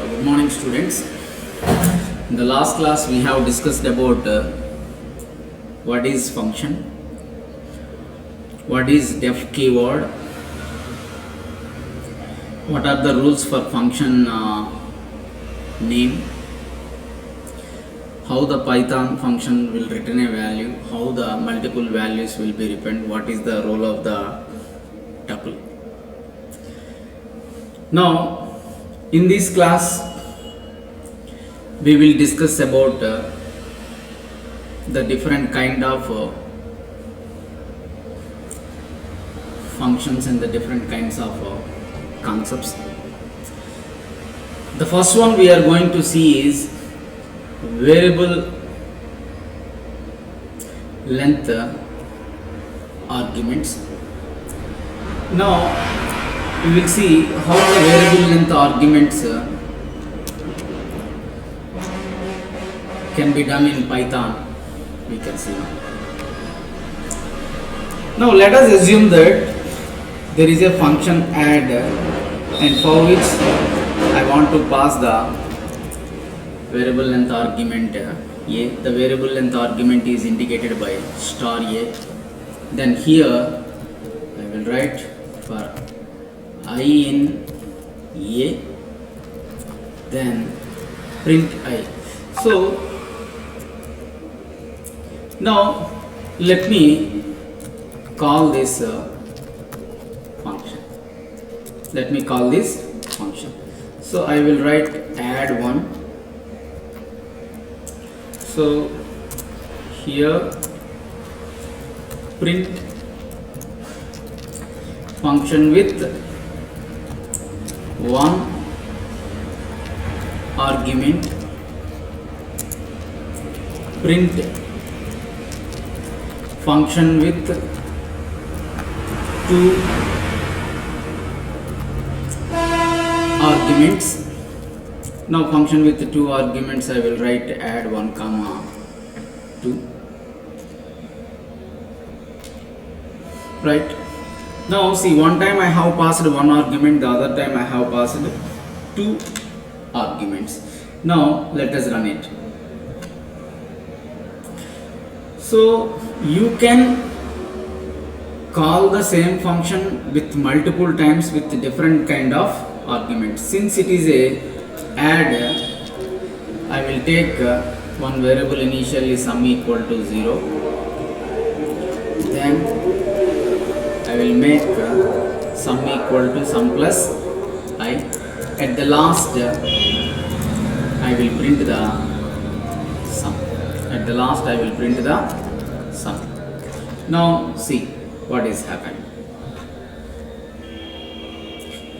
Good morning, students. In the last class, we have discussed about what is function, what is def keyword, what are the rules for function name, how the Python function will return a value, how the multiple values will be returned, what is the role of the tuple. Now, in this class, we will discuss about the different kind of functions and the different kinds of concepts. The first one we are going to see is variable length arguments. Now, we will see how the variable length arguments can be done in Python. We can see now. Now let us assume that there is a function add, and for which I want to pass the variable length argument a. The variable length argument is indicated by star a. Then here I will write for I in a, then print I. So now let me call this function. Let me call this function. So I will write add 1. So here print function with 1 argument, print function with 2 arguments. Now function with 2 arguments, I will write add 1 comma 2. Right. Now see, one time I have passed 1 argument, the other time I have passed 2 arguments. Now let us run it. So you can call the same function with multiple times with different kind of arguments. Since it is a add, I will take one variable initially sum equal to 0. Then I will make sum equal to sum plus I. At the last, I will print the sum. At the last, I will print the sum. Now see what is happening.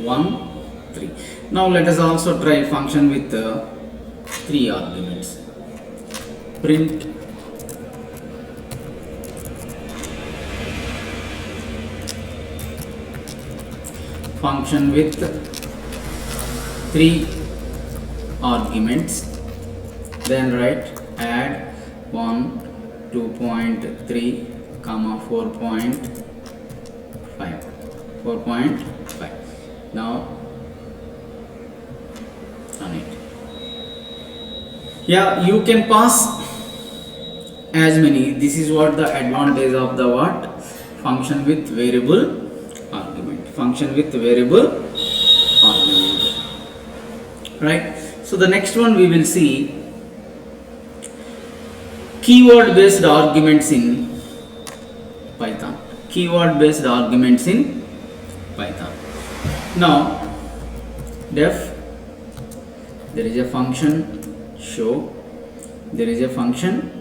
1, 3. Now let us also try function with 3 arguments. Print function with 3 arguments, then write add 1, 2.3 comma 4.5. Now run it. Yeah, you can pass as many. This is what the advantage of the what function with variable argument. Function with variable argument. Right. So the next one we will see keyword based arguments in Python. Keyword based arguments in Python. Now def, there is a function show, there is a function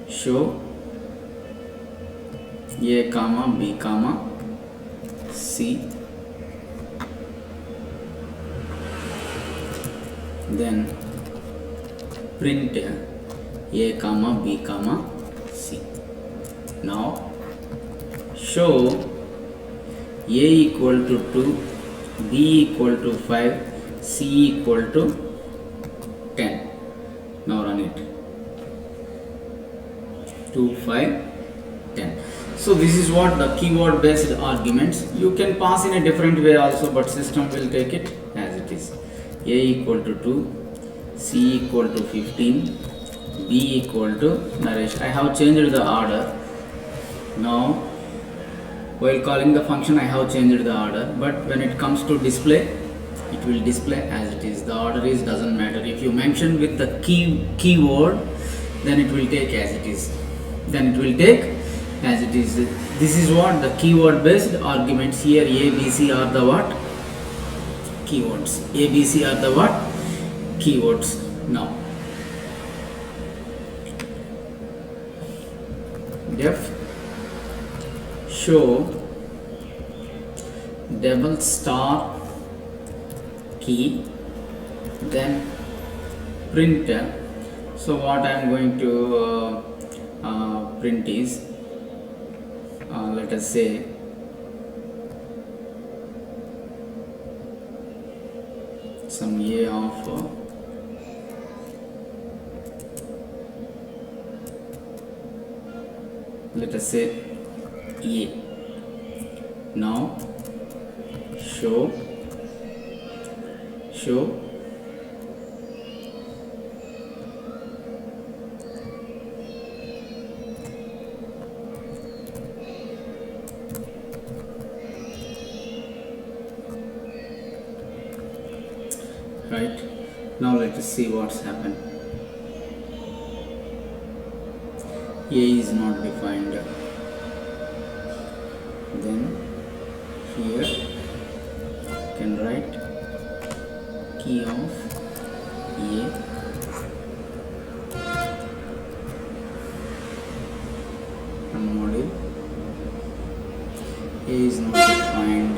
show a comma b comma c, then print a comma b comma c. Now show a equal to 2, b equal to 5, c equal to 10. Now run it. 2, 5, 10. So this is what the keyword based arguments. You can pass in a different way also, but system will take it as it is. A equal to 2, C equal to 15, B equal to Naresh. I have changed the order. Now while calling the function I have changed the order, but when it comes to display, it will display as it is. The order is doesn't matter. If you mention with the keyword, then it will take as it is. Then it will take as it is. This is what the keyword based arguments here. A, B, C are the what? Keywords. A, B, C are the what? Keywords. Now def show double star key, then print. So what I am going to print is, let us say some A of let us say A. Now show right. Now let us see what's happened. A is not defined. Then here you can write key of A, and module. A is not defined.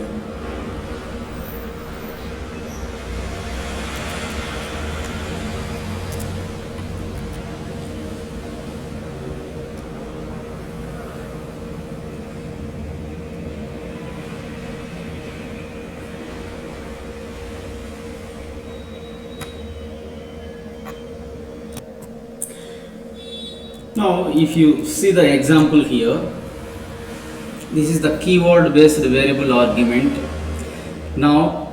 Now if you see the example here, this is the keyword based variable argument. Now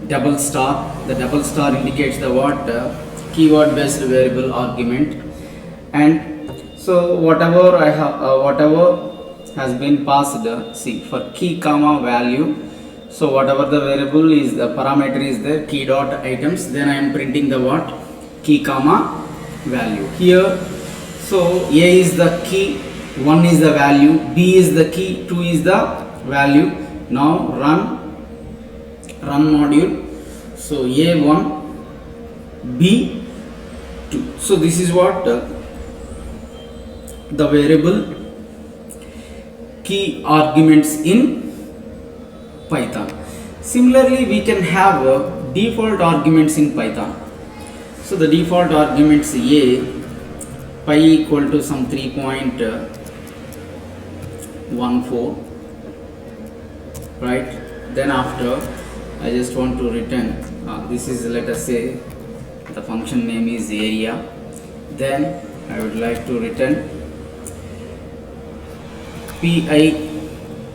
double star, the double star indicates the what? Keyword based variable argument. And so whatever I have whatever has been passed, see, for key comma value, so whatever the variable is, the parameter is there, key dot items, then I am printing the what? Key comma value here. So A is the key, 1 is the value, B is the key, 2 is the value. Now run module. So A1, B2. So this is what the variable key arguments in Python. Similarly, we can have default arguments in Python. So the default arguments A, pi equal to some 3.14, right? Then after I just want to return, this is, let us say the function name is area, then I would like to return pi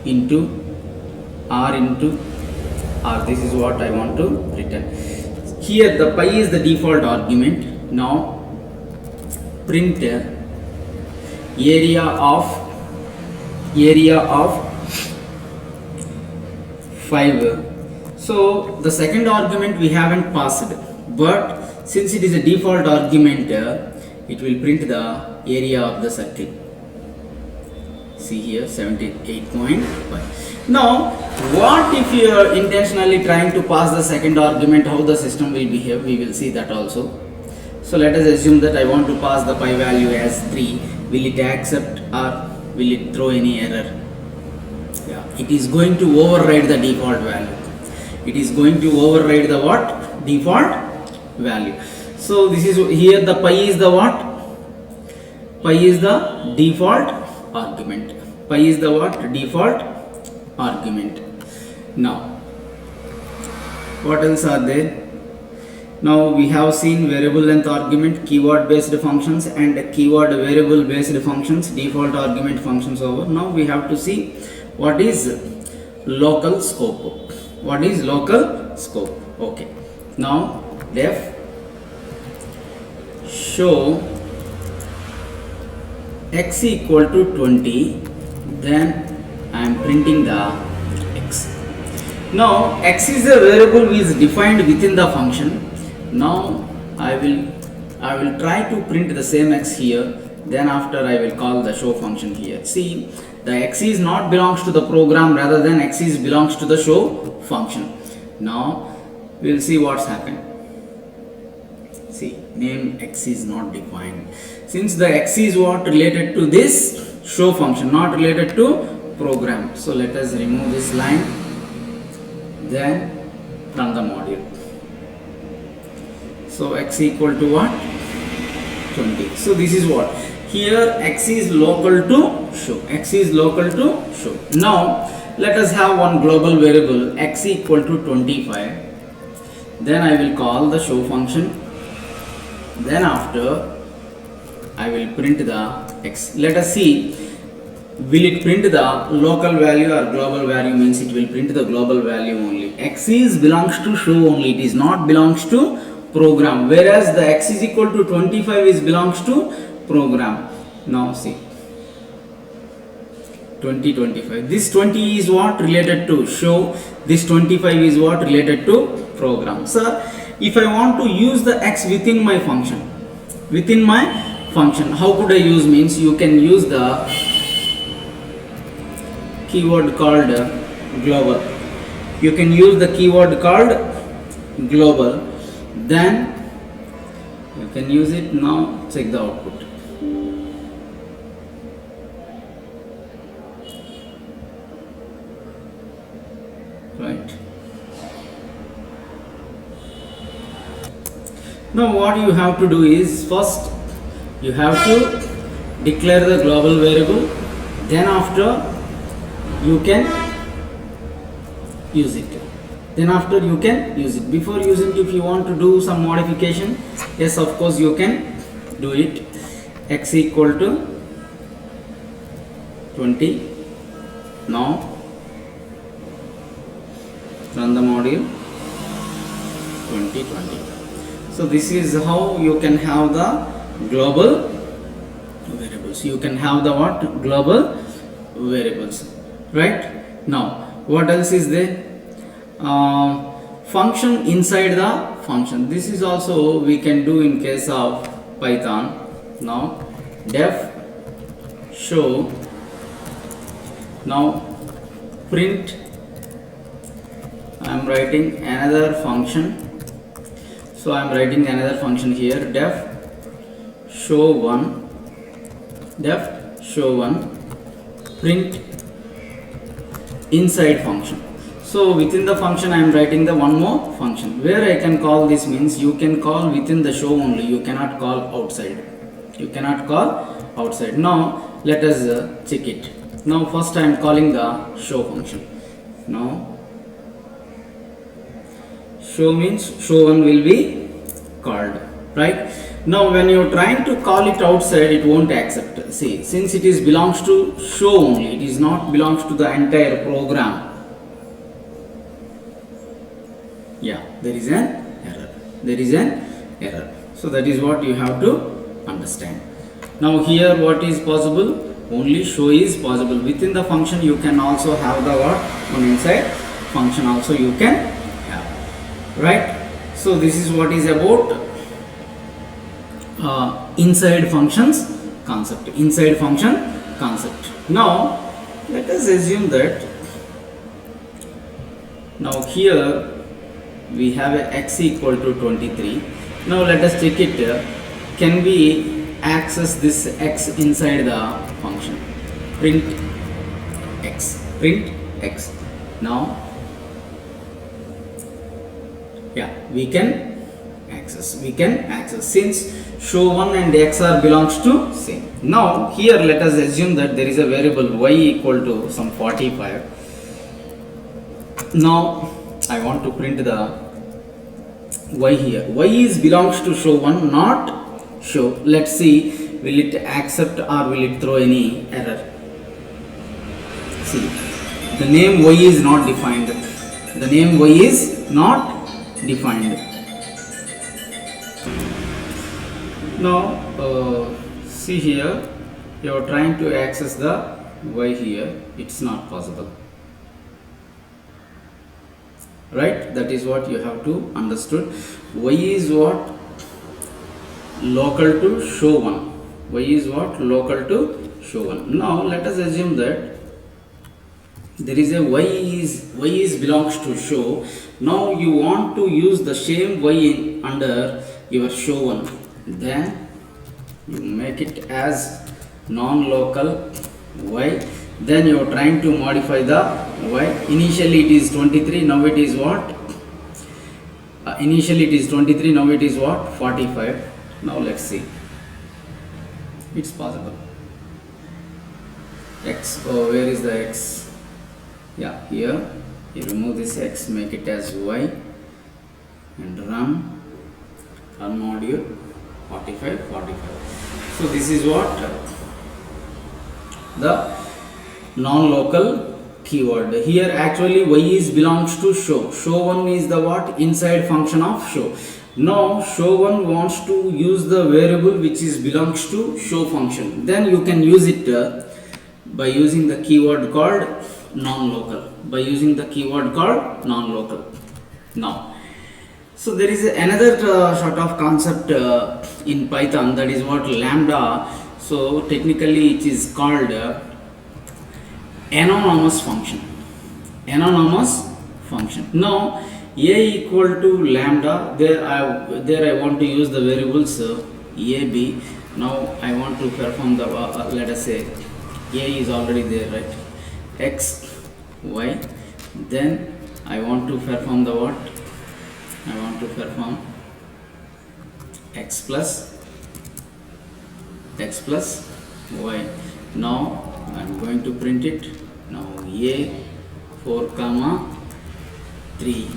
into r into r. This is what I want to return. Here the pi is the default argument. Now print area of 5. So the second argument we haven't passed, but since it is a default argument, it will print the area of the circle. See here, 78.5. Now what if you are intentionally trying to pass the second argument, how the system will behave? We will see that also. So let us assume that I want to pass the pi value as 3. Will it accept or will it throw any error? Yeah, it is going to override the default value. It is going to override the what? Default value. So this is here, the pi is the what? Pi is the default argument. Pi is the what? Default argument. Now what else are there? Now we have seen variable length argument, keyword based functions, and keyword variable based functions, default argument functions over. Now we have to see what is local scope. What is local scope? Okay. Now def show x equal to 20, then I am printing the x. Now x is a variable which is defined within the function. Now I will try to print the same x here, then after I will call the show function here. See, the x is not belongs to the program, rather than x is belongs to the show function. Now we will see what's happened. See, name x is not defined. Since the x is what related to this show function, not related to program. So let us remove this line, then run the module. So x equal to what? 20. So this is what? Here x is local to show. X is local to show. Now let us have one global variable x equal to 25. Then I will call the show function. Then after I will print the x. Let us see, will it print the local value or global value? Means it will print the global value only. X is belongs to show only, it is not belongs to program, whereas the x is equal to 25 is belongs to program. Now see, 20, 25. This 20 is what? Related to show. This 25 is what? Related to program. Sir, if I want to use the x within my function, how could I use? Means you can use the keyword called global. You can use the keyword called global. Then you can use it. Now check the output. Right. Now what you have to do is, first you have to declare the global variable, then after you can use it. Before using it, if you want to do some modification, yes, of course you can do it. X equal to 20. Now run the module. 20. So this is how you can have the global variables. You can have the what? Global variables. Right? Now what else is there? Function inside the function. This is also we can do in case of Python. Now def show, now print, I am writing another function. So I am writing another function here, def show 1, print inside function. So within the function I am writing the one more function. Where I can call this means you can call within the show only, you cannot call outside. Now let us check it. Now first I am calling the show function. Now show means show 1 will be called, right? Now when you are trying to call it outside, it won't accept. See, since it is belongs to show only, it is not belongs to the entire program. Yeah, there is an error. So that is what you have to understand. Now here what is possible? Only show is possible. Within the function you can also have the what? On inside function also you can have. Right? So this is what is about inside functions concept. Now let us assume that now here we have a x equal to 23. Now let us check it. Can we access this x inside the function? Print x. Now yeah, we can access. Since show 1 and x are belongs to same. Now here let us assume that there is a variable y equal to some 45. Now I want to print the y here. Y is belongs to show 1, not show. Let's see, will it accept or will it throw any error? See, the name y is not defined. Now see here, you are trying to access the y here, it's not possible, right? That is what you have to understood. Y is what? Local to show 1. Y is what? Local to show 1. Now let us assume that there is a y is belongs to show. Now you want to use the same y under your show 1, then you make it as non-local y, then you are trying to modify the y. Initially it is 23, now it is what? Initially it is 23, now it is what? 45. Now let's see, it's possible. X, oh, where is the x? Yeah, here you remove this x, make it as y, and run module 45. So this is what? The non-local keyword. Here actually y is belongs to show. Show 1 is the what? Inside function of show. Now show 1 wants to use the variable which is belongs to show function. Then you can use it by using the keyword called non-local. By using the keyword called non-local. Now, so there is another sort of concept in Python, that is what? Lambda. So technically it is called anonymous function. Anonymous function. Now a equal to lambda, there I want to use the variables a, b. Now I want to perform the let us say a is already there, right? X, y. Then I want to perform the what? I want to perform x plus y. Now I am going to print it. Now a 4 comma 3.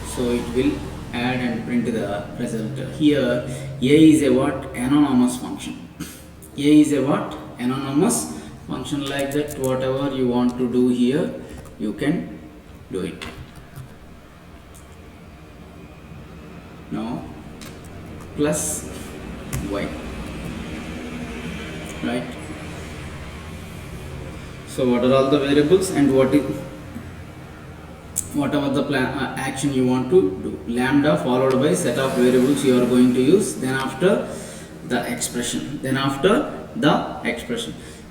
So it will add and print the result. Here a is a what? Anonymous function. A is a what? Anonymous function. Like that, whatever you want to do here, you can do it. Now plus y, right? So what are all the variables and whatever the action you want to do? Lambda followed by set of variables you are going to use, then after the expression,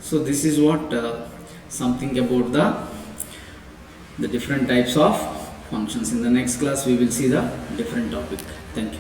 So this is what something about the different types of functions. In the next class we will see the different topic. Thank you.